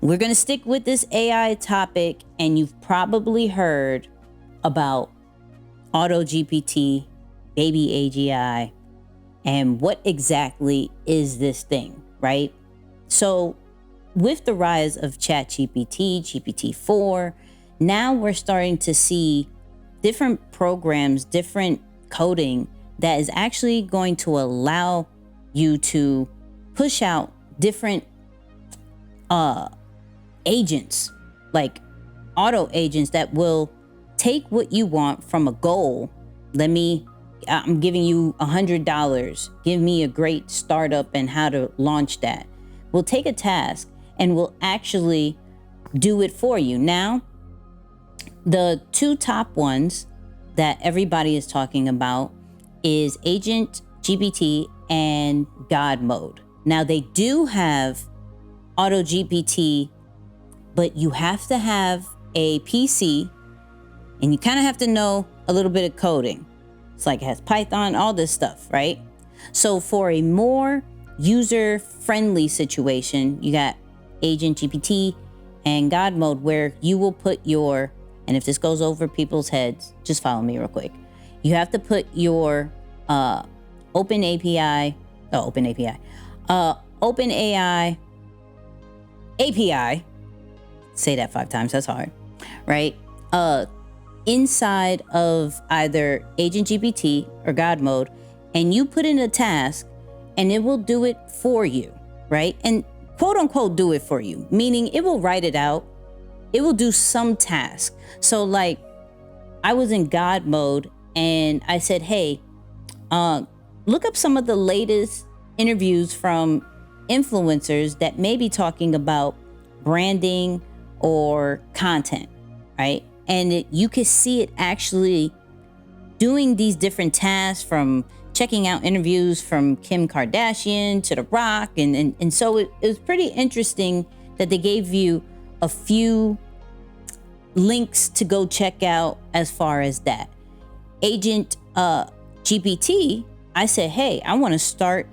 We're going to stick with this AI topic, and you've probably heard about AutoGPT, baby AGI, and what exactly is this thing, right? So with the rise of ChatGPT, GPT4, now we're starting to see different programs, different coding that is actually going to allow you to push out different agents, like auto agents that will take what you want from a goal. I'm giving you $100. Give me a great startup and how to launch that. We'll take a task and we'll actually do it for you. Now, the two top ones that everybody is talking about is Agent GPT and God mode. Now, they do have AutoGPT, but you have to have a PC and you kind of have to know a little bit of coding. It's like it has Python, all this stuff, right? So for a more user-friendly situation, you got Agent GPT and God mode, where you will put your, and if this goes over people's heads, just follow me real quick. You have to put your OpenAI API, say that 5 times, that's hard, right? Inside of either Agent GPT or God mode, and you put in a task and it will do it for you, right? And quote unquote do it for you, meaning it will write it out. It will do some task. So like I was in God mode and I said, hey, look up some of the latest interviews from influencers that may be talking about branding or content, right? And you can see it actually doing these different tasks, from checking out interviews from Kim Kardashian to The Rock. And so it was pretty interesting that they gave you a few links to go check out as far as that. Agent GPT, I said, hey, I want to start.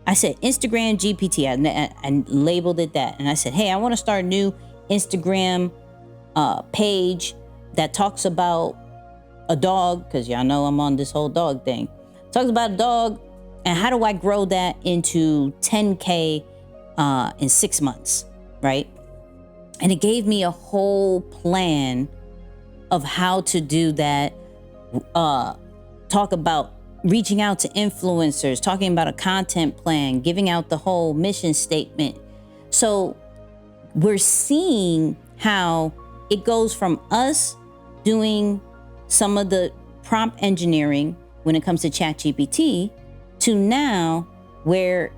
I said Instagram GPT. I labeled it that. And I said, hey, I want to start a new Instagram page that talks about a dog, because y'all know I'm on this whole dog thing. Talks about a dog, and how do I grow that into 10K in 6 months, right? And it gave me a whole plan of how to do that. Talk about reaching out to influencers, talking about a content plan, giving out the whole mission statement. So we're seeing how it goes from us doing some of the prompt engineering when it comes to ChatGPT to now where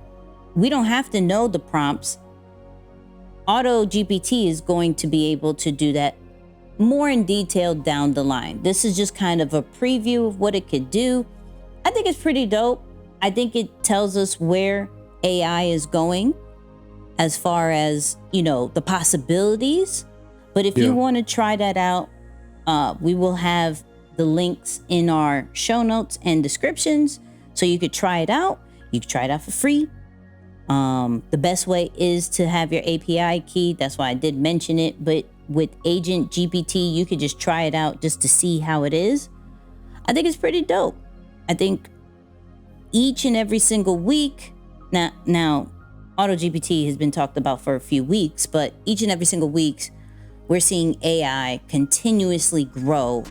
we don't have to know the prompts. AutoGPT is going to be able to do that more in detail down the line. This is just kind of a preview of what it could do. I think it's pretty dope. I think it tells us where AI is going as far as, the possibilities. But if you want to try that out, we will have the links in our show notes and descriptions so you could try it out. You can try it out for free. The best way is to have your API key. That's why I did mention it. But with Agent GPT, you could just try it out just to see how it is. I think it's pretty dope. I think each and every single week, now AutoGPT has been talked about for a few weeks, but each and every single week, we're seeing AI continuously grow,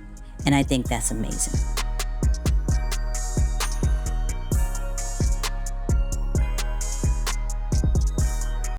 and I think that's amazing.